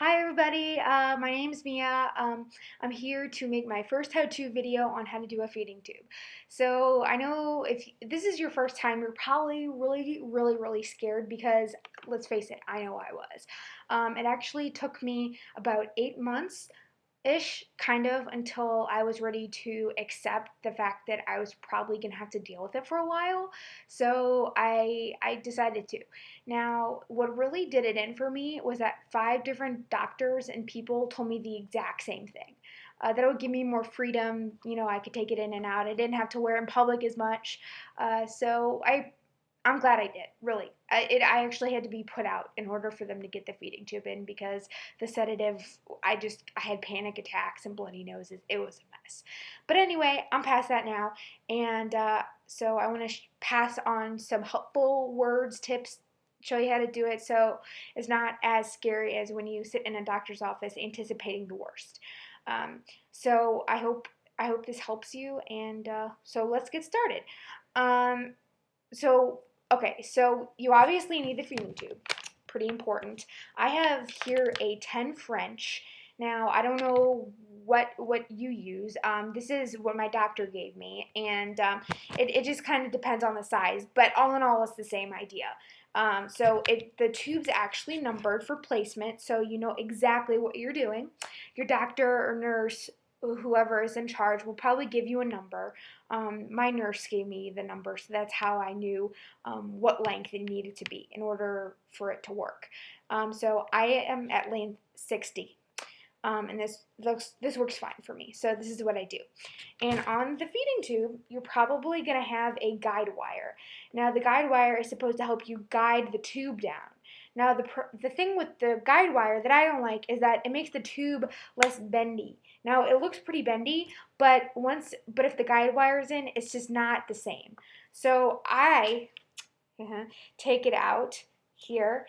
Hi everybody, my name's Mia. I'm here to make my first how-to video on how to do a feeding tube. So I know if this is your first time, you're probably really scared because let's face it, I know I was. It actually took me about 8 months ish, kind of, until I was ready to accept the fact that I was probably gonna have to deal with it for a while. So I decided to. Now, what really did it in for me was that 5 different doctors and people told me the exact same thing. That it would give me more freedom. I could take it in and out. I didn't have to wear it in public as much. I'm glad I did, really. I actually had to be put out in order for them to get the feeding tube in because the sedative, I had panic attacks and bloody noses. It was a mess. But anyway, I'm past that now. And so I want to pass on some helpful words, tips, show you how to do it so it's not as scary as when you sit in a doctor's office anticipating the worst. So I hope this helps you. And so let's get started. Um, so, okay, so you obviously need the feeding tube. Pretty important. I have here a 10 French. Now, I don't know what you use. This is what my doctor gave me, and it just kind of depends on the size, but all in all, it's the same idea. The tube's actually numbered for placement, so you know exactly what you're doing. Your doctor or nurse, whoever is in charge, will probably give you a number. My nurse gave me the number, so that's how I knew what length it needed to be in order for it to work. So I am at length 60. And this works fine for me. So this is what I do. And on the feeding tube, you're probably going to have a guide wire. Now the guide wire is supposed to help you guide the tube down. Now the thing with the guide wire that I don't like is that it makes the tube less bendy. Now it looks pretty bendy, but if the guide wire is in, it's just not the same. So I take it out here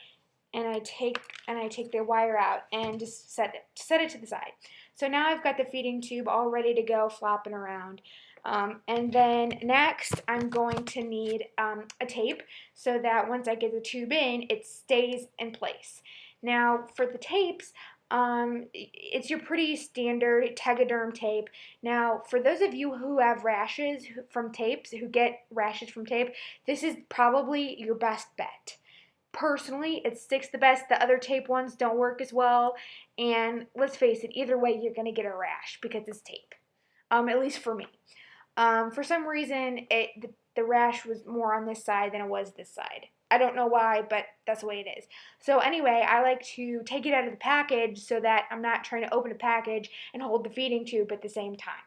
and I take the wire out and just set it to the side. So now I've got the feeding tube all ready to go, flopping around. And then next, I'm going to need a tape so that once I get the tube in, it stays in place. Now, for the tapes, it's your pretty standard Tegaderm tape. Now, for those of you who have rashes from tapes, who get rashes from tape, this is probably your best bet. Personally, it sticks the best. The other tape ones don't work as well. And let's face it, either way, you're going to get a rash because it's tape. At least for me. For some reason, the rash was more on this side than it was this side. I don't know why, but that's the way it is. So anyway, I like to take it out of the package so that I'm not trying to open a package and hold the feeding tube at the same time.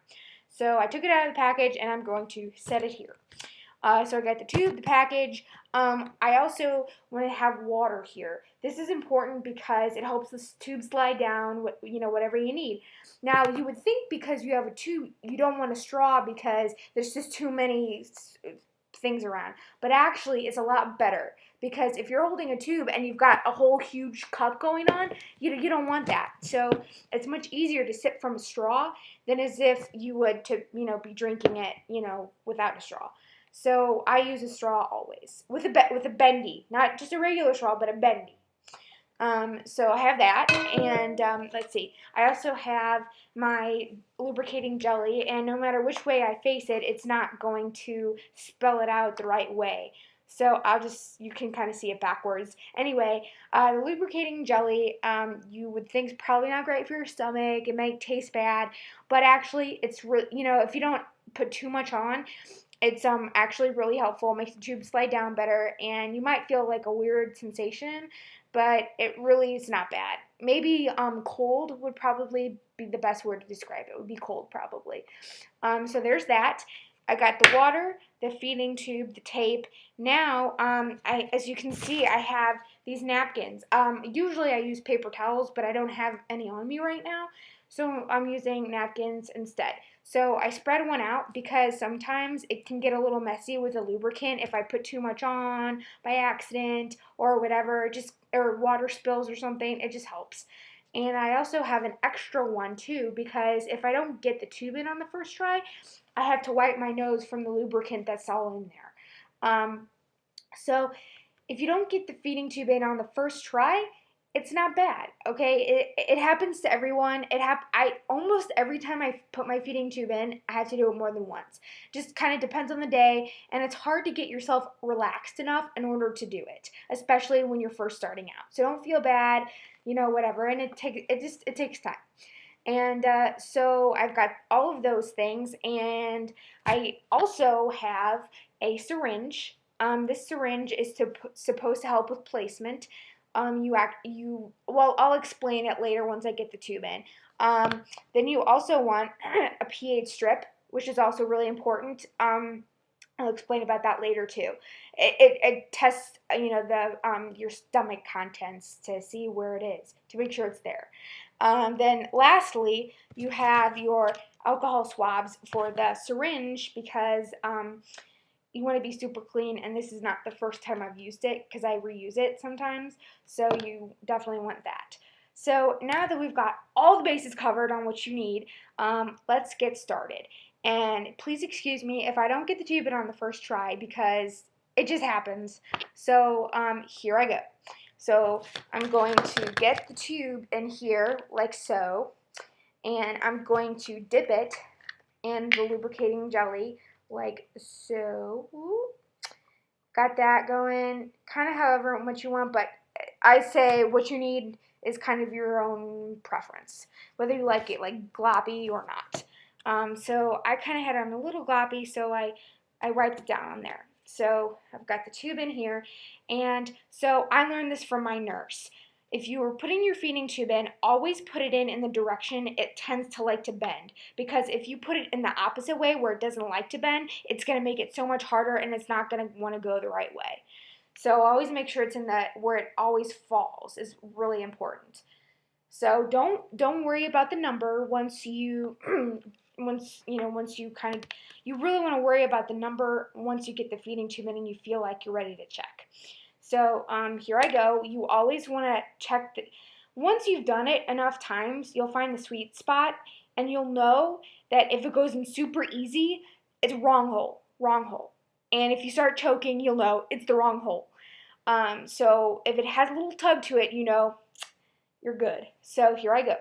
So I took it out of the package and I'm going to set it here. So I got the tube, the package. I also want to have water here. This is important because it helps the tube slide down, whatever you need. Now, you would think because you have a tube, you don't want a straw because there's just too many things around. But actually, it's a lot better because if you're holding a tube and you've got a whole huge cup going on, you don't want that. So it's much easier to sip from a straw than as if you would to be drinking it without a straw. So I use a straw always with a bendy, not just a regular straw, but a bendy. So I have that, and let's see. I also have my lubricating jelly, and no matter which way I face it, it's not going to spell it out the right way. So you can kind of see it backwards. Anyway, the lubricating jelly, you would think is probably not great for your stomach. It might taste bad, but actually, it's if you don't put too much on, it's actually really helpful. It makes the tube slide down better, and you might feel like a weird sensation, but it really is not bad. Maybe cold would probably be the best word to describe it. It would be cold probably. So there's that. I got the water, the feeding tube, the tape. Now, as you can see, I have these napkins. Usually I use paper towels, but I don't have any on me right now, so I'm using napkins instead. So I spread one out because sometimes it can get a little messy with the lubricant if I put too much on by accident or whatever, or water spills or something. It just helps. And I also have an extra one too because if I don't get the tube in on the first try, I have to wipe my nose from the lubricant that's all in there. So if you don't get the feeding tube in on the first try, it's not bad, okay? It happens to everyone. I almost every time I put my feeding tube in, I have to do it more than once. Just kind of depends on the day, and it's hard to get yourself relaxed enough in order to do it, especially when you're first starting out. So don't feel bad, whatever. And it takes time. And so I've got all of those things, and I also have a syringe. This syringe is supposed to help with placement. Well, I'll explain it later once I get the tube in. Then you also want a pH strip, which is also really important. I'll explain about that later too. It tests, your stomach contents to see where it is, to make sure it's there. Then lastly, you have your alcohol swabs for the syringe because you want to be super clean, and this is not the first time I've used it because I reuse it sometimes, so you definitely want that. So now that we've got all the bases covered on what you need, let's get started. And please excuse me if I don't get the tube in on the first try because it just happens. So here I go. So I'm going to get the tube in here like so, and I'm going to dip it in the lubricating jelly like so. Got that going, kind of however much you want, but I say what you need is kind of your own preference, whether you like it like gloppy or not. So I kind of had it on a little gloppy, so I wiped it down on there. So I've got the tube in here, and so I learned this from my nurse. If you are putting your feeding tube in, always put it in the direction it tends to like to bend. Because if you put it in the opposite way where it doesn't like to bend, it's going to make it so much harder and it's not going to want to go the right way. So always make sure it's in where it always falls is really important. So don't worry about the number once you you really want to worry about the number once you get the feeding tube in and you feel like you're ready to check. So here I go. You always want to check once you've done it enough times, you'll find the sweet spot, and you'll know that if it goes in super easy, it's wrong hole. And if you start choking, you'll know it's the wrong hole. So if it has a little tug to it, you're good. So here I go.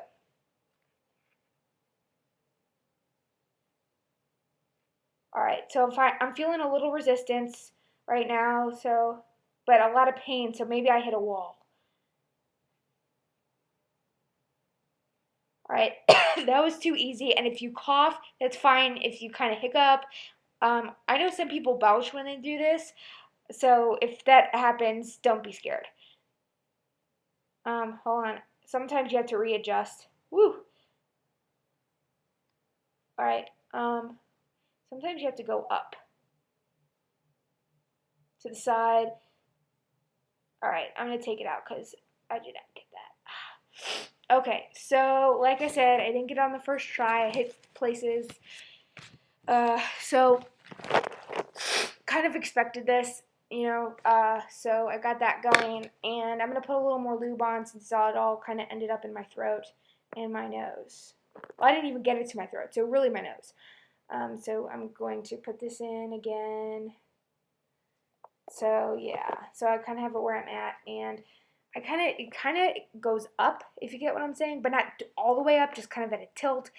All right, so I'm feeling a little resistance right now, but a lot of pain, so maybe I hit a wall. All right, that was too easy, and if you cough, that's fine. If you kind of hiccup, I know some people belch when they do this, so if that happens, don't be scared. Hold on. Sometimes you have to readjust. Woo! All right, sometimes you have to go up to the side. All right, I'm going to take it out because I did not get that. Okay, so like I said, I didn't get on the first try. I hit places. So kind of expected this, so I got that going. And I'm going to put a little more lube on since it all kind of ended up in my throat and my nose. Well, I didn't even get it to my throat, so really my nose. So I'm going to put this in again. So yeah, so I kind of have it where I'm at, and it kind of goes up, if you get what I'm saying, but not all the way up, just kind of at a tilt.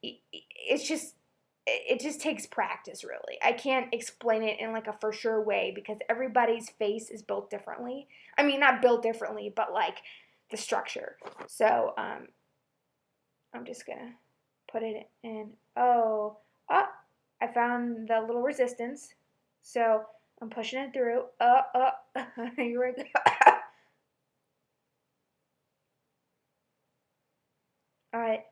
It just takes practice, really. I can't explain it in like a for sure way because everybody's face is built differently. I mean, not built differently, but like the structure. So I'm just gonna put it in. Oh, I found the little resistance. So I'm pushing it through. Here we go. All right.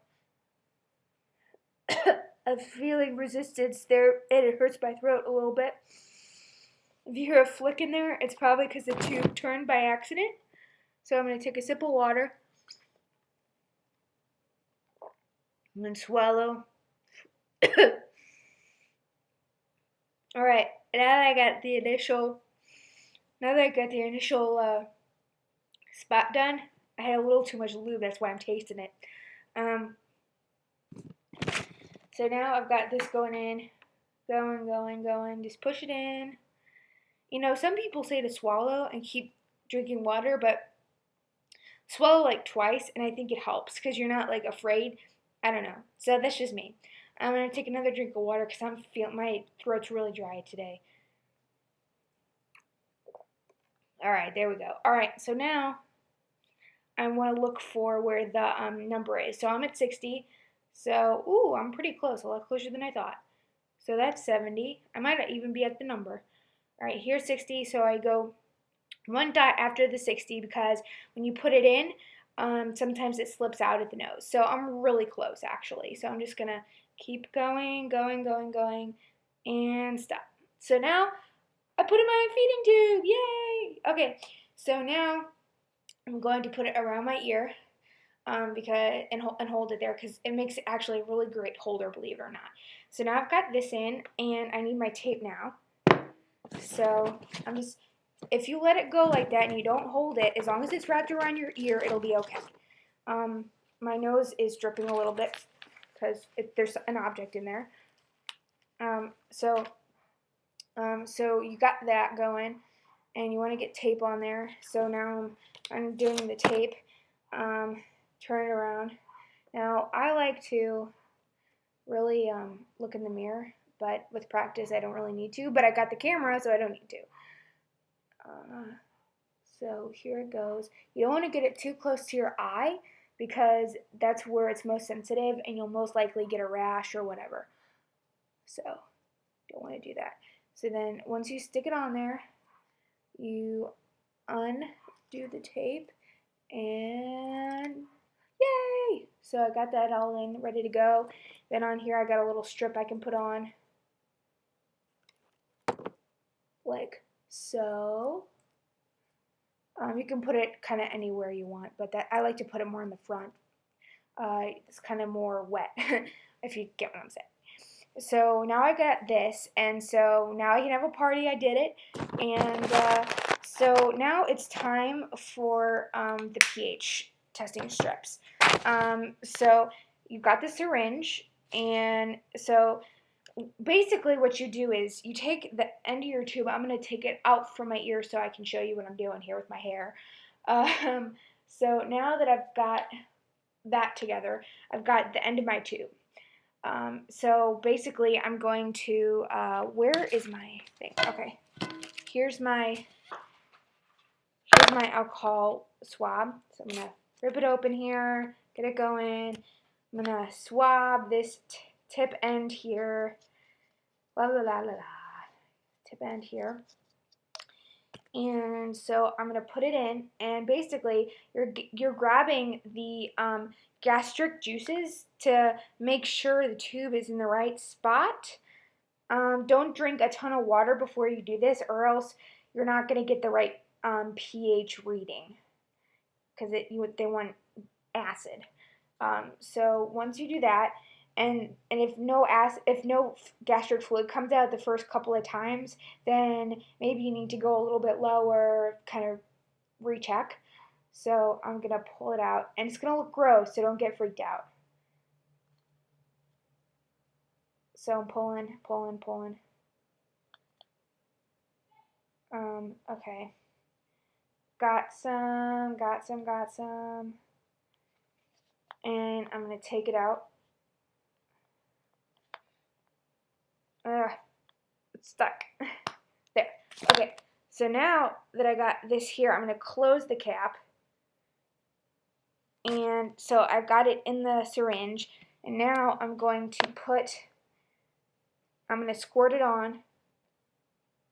I'm feeling resistance there, and it hurts my throat a little bit. If you hear a flick in there, it's probably because the tube turned by accident. So I'm going to take a sip of water. I'm going to swallow. All right. Now that I got the initial spot done, I had a little too much lube. That's why I'm tasting it. So now I've got this going in, going. Just push it in. Some people say to swallow and keep drinking water, but swallow like twice, and I think it helps because you're not like afraid. I don't know. So that's just me. I'm gonna take another drink of water because I'm feeling my throat's really dry today. All right, there we go. All right, so now I want to look for where the number is. So I'm at 60. So, ooh, I'm pretty close. A lot closer than I thought. So that's 70. I might even be at the number. All right, here's 60. So I go one dot after the 60 because when you put it in, sometimes it slips out at the nose. So I'm really close actually. So I'm just gonna keep going, and stop. So now I put in my feeding tube. Yay! Okay, so now I'm going to put it around my ear because and hold it there because it makes it actually a really great holder, believe it or not. So now I've got this in, and I need my tape now. So I'm just, if you let it go like that and you don't hold it, as long as it's wrapped around your ear, it'll be okay. My nose is dripping a little bit because there's an object in there. So you got that going, and you want to get tape on there. So now I'm doing the tape. Turn it around. Now I like to really look in the mirror, but with practice I don't really need to. But I got the camera, so I don't need to. So here it goes. You don't want to get it too close to your eye because that's where it's most sensitive, and you'll most likely get a rash or whatever. So don't want to do that. So then once you stick it on there, you undo the tape, and yay! So I got that all in, ready to go. Then on here I got a little strip I can put on, like so. You can put it kind of anywhere you want, but I like to put it more in the front. It's kind of more wet, if you get what I'm saying. So now I got this, and so now I can have a party. I did it, and so now it's time for the pH testing strips. So you've got the syringe, and so basically what you do is you take the end of your tube. I'm going to take it out from my ear so I can show you what I'm doing here with my hair. So now that I've got that together, I've got the end of my tube. So basically I'm going to, where is my thing? Okay, here's my alcohol swab. So I'm going to rip it open here, get it going. I'm going to swab this tip end here. Tip end here. And so I'm going to put it in, and basically you're grabbing the gastric juices to make sure the tube is in the right spot. Don't drink a ton of water before you do this, or else you're not going to get the right pH reading because they want acid. So once you do that, and if no gastric fluid comes out the first couple of times, then maybe you need to go a little bit lower, kind of recheck. So I'm gonna pull it out, and it's gonna look gross, so don't get freaked out. So I'm pulling. Okay. Got some. And I'm gonna take it out. It's stuck. There. Okay, so now that I got this here, I'm going to close the cap. And so I've got it in the syringe. And now I'm going to squirt it on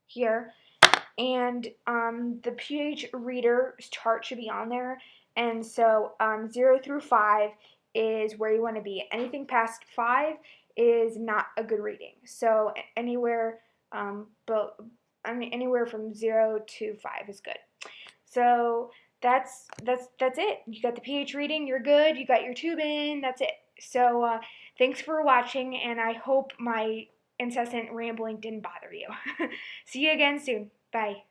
here. And the pH reader chart should be on there. And so 0 through 5 is where you want to be. Anything past 5 is not a good reading. So anywhere anywhere from 0 to 5 is good. So that's it. You got the pH reading, you're good. You got your tube in, that's it. So thanks for watching, and I hope my incessant rambling didn't bother you. See you again soon. Bye.